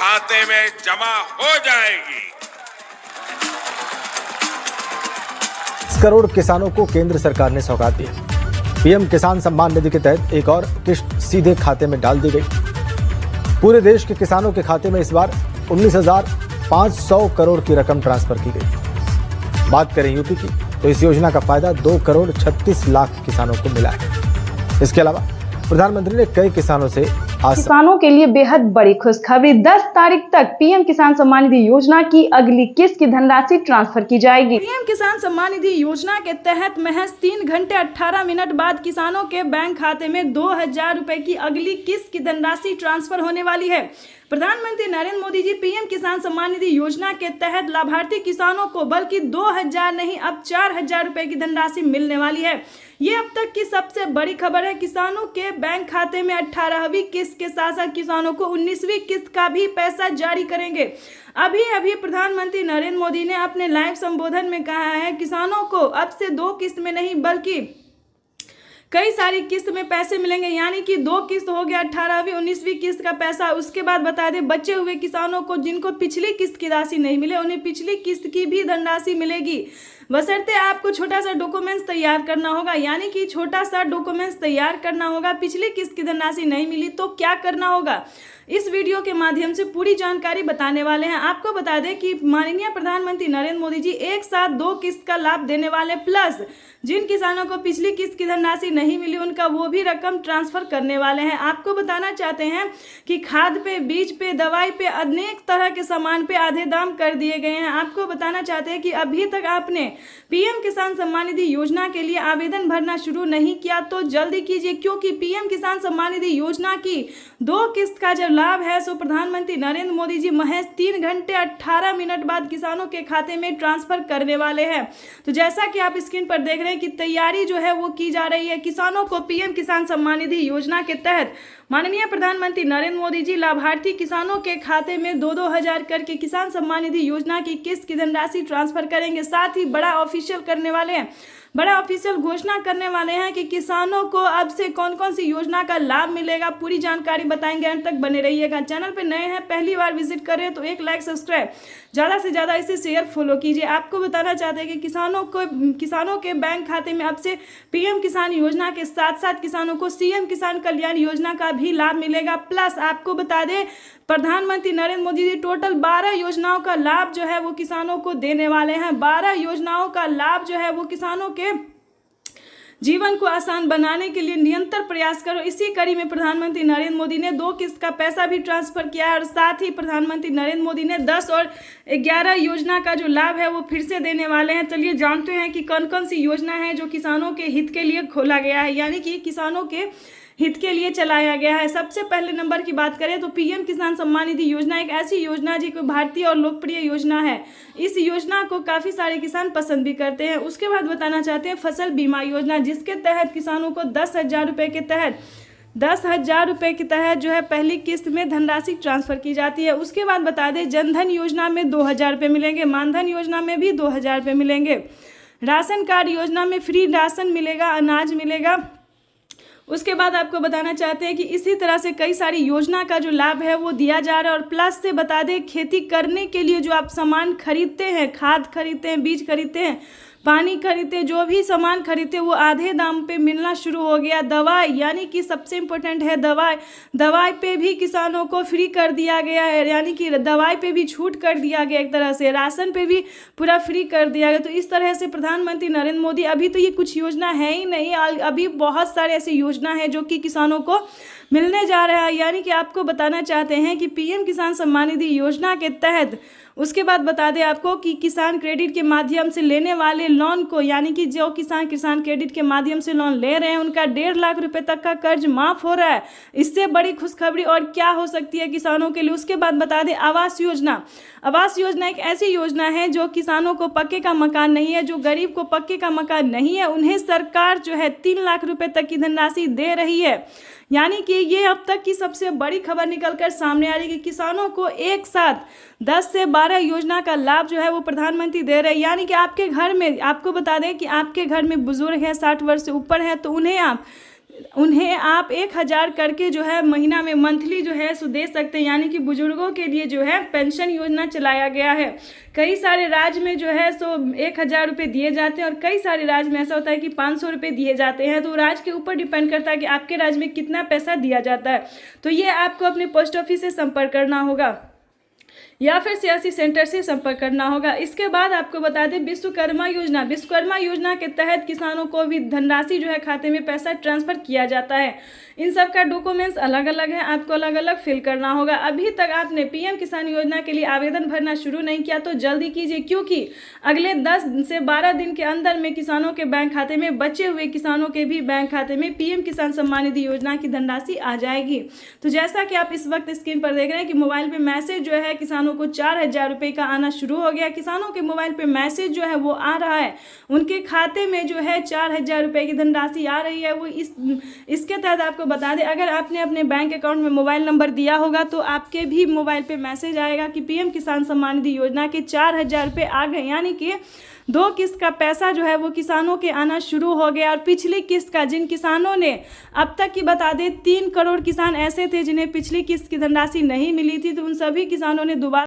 खाते में जमा हो जाएगी। 10 करोड़ किसानों को केंद्र सरकार ने सौगात दी। पीएम किसान सम्मान निधि के तहत एक और किश्त सीधे खाते में डाल दी गई। पूरे देश के किसानों के खाते में इस बार 19,500 करोड़ की रकम ट्रांसफर की गई। बात करें यूपी की, तो इस योजना का फायदा 2 करोड़ 36 लाख किसानों को मिला है। इसके अलावा प्रधानमंत्री ने कई किसानों से किसानों के लिए बेहद बड़ी खुशखबरी। 10 तारीख तक पीएम किसान सम्मान निधि योजना की अगली किस्त की धनराशि ट्रांसफर की जाएगी। पीएम किसान सम्मान निधि योजना के तहत महज 3 घंटे 18 मिनट बाद किसानों के बैंक खाते में 2,000 रुपए की अगली किस्त की धनराशि ट्रांसफर होने वाली है। प्रधानमंत्री नरेंद्र मोदी जी पीएम किसान सम्मान निधि योजना के तहत लाभार्थी किसानों को बल्कि 2,000 नहीं अब 4,000 रुपए की धनराशि मिलने वाली है। ये अब तक की सबसे बड़ी खबर है। किसानों के बैंक खाते में 18वीं किस्त के साथ साथ किसानों को 19वीं किस्त का भी पैसा जारी करेंगे। अभी प्रधानमंत्री नरेंद्र मोदी ने अपने लाइव संबोधन में कहा है, किसानों को अब से 2 किस्त में नहीं बल्कि कई सारी किस्त में पैसे मिलेंगे, यानी कि 2 किस्त हो गया, 18वीं 19वीं किस्त का पैसा। उसके बाद बता दें, बचे हुए किसानों को जिनको पिछली किस्त की राशि नहीं मिले उन्हें पिछली किस्त की भी धनराशि मिलेगी। बशर्ते आपको छोटा सा डॉक्यूमेंट्स तैयार करना होगा, यानी कि छोटा सा डॉक्यूमेंट्स तैयार करना होगा। पिछली किस्त की धनराशि नहीं मिली तो क्या करना होगा, इस वीडियो के माध्यम से पूरी जानकारी बताने वाले हैं। आपको बता दें कि माननीय प्रधानमंत्री नरेंद्र मोदी जी एक साथ 2 किस्त का लाभ देने वाले, प्लस जिन किसानों को पिछली किस्त की धनराशि नहीं मिली उनका वो भी रकम ट्रांसफर करने वाले हैं। आपको बताना चाहते हैं कि खाद पे, बीज पे, दवाई पे, अनेक तरह के सामान पे आधे दाम कर दिए गए हैं। आपको बताना चाहते हैं कि अभी तक आपने पीएम किसान सम्मान निधि योजना के लिए आवेदन भरना शुरू नहीं किया तो जल्दी कीजिए, क्योंकि पीएम किसान सम्मान निधि योजना की 2 किस्त का जब लाभ है सो प्रधानमंत्री नरेंद्र मोदी जी महज 3 घंटे 18 मिनट बाद किसानों के खाते में ट्रांसफर करने वाले हैं। तो जैसा कि आप स्क्रीन पर देख रहे हैं कि तैयारी जो है वो की जा रही है। किसानों को पीएम किसान सम्मान निधि योजना के तहत माननीय प्रधानमंत्री नरेंद्र मोदी जी लाभार्थी किसानों के खाते में 2-2 हजार करके किसान सम्मान निधि योजना की किस्त की धनराशि ट्रांसफर करेंगे। साथ ही बड़ा ऑफिशियल करने वाले हैं, बड़ा ऑफिशियल घोषणा करने वाले हैं कि किसानों को अब से कौन कौन सी योजना का लाभ मिलेगा। पूरी जानकारी बताएंगे, अंत तक बने रहिएगा। चैनल पे नए हैं, पहली बार विजिट कर रहे हैं तो एक लाइक, सब्सक्राइब, ज़्यादा से ज़्यादा इसे शेयर, फॉलो कीजिए। आपको बताना चाहते हैं कि किसानों के बैंक खाते में अब से पीएम किसान योजना के साथ साथ किसानों को सीएम किसान कल्याण योजना का भी लाभ मिलेगा। प्लस आपको बता दें, प्रधानमंत्री नरेंद्र मोदी जी टोटल 12 योजनाओं का लाभ जो है वो किसानों को देने वाले हैं। 12 योजनाओं का लाभ जो है वो किसानों के जीवन को आसान बनाने के लिए निरंतर प्रयास करो। इसी कड़ी में प्रधानमंत्री नरेंद्र मोदी ने 2 किस्त का पैसा भी ट्रांसफर किया है और साथ ही प्रधानमंत्री नरेंद्र मोदी ने 10 और 11 योजना का जो लाभ है वो फिर से देने वाले हैं। चलिए जानते हैं कि कौन कौन सी योजना है जो किसानों के हित के लिए खोला गया है, यानी कि किसानों के हित के लिए चलाया गया है। सबसे पहले नंबर की बात करें तो पीएम किसान सम्मान निधि योजना एक ऐसी योजना है जो भारतीय और लोकप्रिय योजना है। इस योजना को काफ़ी सारे किसान पसंद भी करते हैं। उसके बाद बताना चाहते हैं फसल बीमा योजना, जिसके तहत किसानों को 10,000 रुपये के तहत 10,000 रुपये के तहत जो है पहली किस्त में धनराशि ट्रांसफर की जाती है। उसके बाद बता दें, जनधन योजना में 2,000 रुपये मिलेंगे, मानधन योजना में भी 2,000 रुपये मिलेंगे, राशन कार्ड योजना में फ्री राशन मिलेगा, अनाज मिलेगा। उसके बाद आपको बताना चाहते हैं कि इसी तरह से कई सारी योजना का जो लाभ है वो दिया जा रहा है। और प्लस से बता दें, खेती करने के लिए जो आप सामान खरीदते हैं, खाद खरीदते हैं, बीज खरीदते हैं, पानी खरीदते, जो भी सामान खरीदते वो आधे दाम पे मिलना शुरू हो गया। दवाई, यानी कि सबसे इम्पोर्टेंट है दवाई पे भी किसानों को फ्री कर दिया गया है, यानी कि दवाई पे भी छूट कर दिया गया एक तरह से, राशन पे भी पूरा फ्री कर दिया गया। तो इस तरह से प्रधानमंत्री नरेंद्र मोदी, अभी तो ये कुछ योजना है ही नहीं, अभी बहुत सारे ऐसी योजना है जो कि किसानों को मिलने जा रहा है। यानी कि आपको बताना चाहते हैं कि पीएम किसान सम्मान निधि योजना के तहत उसके बाद बता दें आपको कि किसान क्रेडिट के माध्यम से लेने वाले लोन को, यानी कि जो किसान क्रेडिट के माध्यम से लोन ले रहे हैं उनका 1.5 लाख रुपए तक का कर्ज माफ हो रहा है। इससे बड़ी खुशखबरी और क्या हो सकती है किसानों के लिए। उसके बाद बता दें आवास योजना एक ऐसी योजना है जो किसानों को पक्के का मकान नहीं है, जो गरीब को पक्के का मकान नहीं है, उन्हें सरकार जो है 3 लाख रुपए तक की धनराशि दे रही है। यानी कि ये अब तक की सबसे बड़ी खबर निकलकर सामने आ रही है कि किसानों को एक साथ 10 से 12 योजना का लाभ जो है वो प्रधानमंत्री दे रहे हैं। यानी कि आपके घर में, आपको बता दें कि आपके घर में बुजुर्ग हैं, 60 वर्ष से ऊपर है, तो उन्हें आप उन्हें आप 1000 करके जो है महीना में मंथली जो है सो दे सकते हैं। यानी कि बुजुर्गों के लिए जो है पेंशन योजना चलाया गया है। कई सारे राज्य में जो है सो 1000 रुपये दिए जाते हैं और कई सारे राज्य में ऐसा होता है कि 500 रुपये दिए जाते हैं। तो राज्य के ऊपर डिपेंड करता है कि आपके राज्य में कितना पैसा दिया जाता है। तो ये आपको अपने पोस्ट ऑफिस से संपर्क करना होगा या फिर सीएससी सेंटर से संपर्क करना होगा। इसके बाद आपको बता दें विश्वकर्मा योजना के तहत किसानों को भी धनराशि जो है खाते में पैसा ट्रांसफ़र किया जाता है। इन सब का डॉक्यूमेंट्स अलग अलग है, आपको अलग अलग फिल करना होगा। अभी तक आपने पीएम किसान योजना के लिए आवेदन भरना शुरू नहीं किया तो जल्दी कीजिए, क्योंकि अगले 10 से 12 दिन के अंदर में किसानों के बैंक खाते में, बचे हुए किसानों के भी बैंक खाते में पीएम किसान सम्मान निधि योजना की धनराशि आ जाएगी। तो जैसा कि आप इस वक्त स्क्रीन पर देख रहे हैं कि मोबाइल पे मैसेज जो है किसानों को 4000 रुपये का आना शुरू हो गया। किसानों के मोबाइल पे मैसेज जो है वो आ रहा है, उनके खाते में जो है 4000 रुपये की धनराशि आ रही है। वो इसके तहत आपको बता दें, अगर आपने अपने बैंक अकाउंट में मोबाइल नंबर दिया होगा तो आपके भी मोबाइल पे मैसेज आएगा कि पीएम किसान सम्मान निधि योजना के 4000 रुपये आ गए। यानी कि 2 किस्त का पैसा जो है वो किसानों के आना शुरू हो गया। और पिछली किस्त का, जिन किसानों ने अब तक की बता दें 3 करोड़ किसान ऐसे थे जिन्हें पिछली किस्त की धनराशि नहीं मिली थी, तो उन सभी किसानों ने दोबारा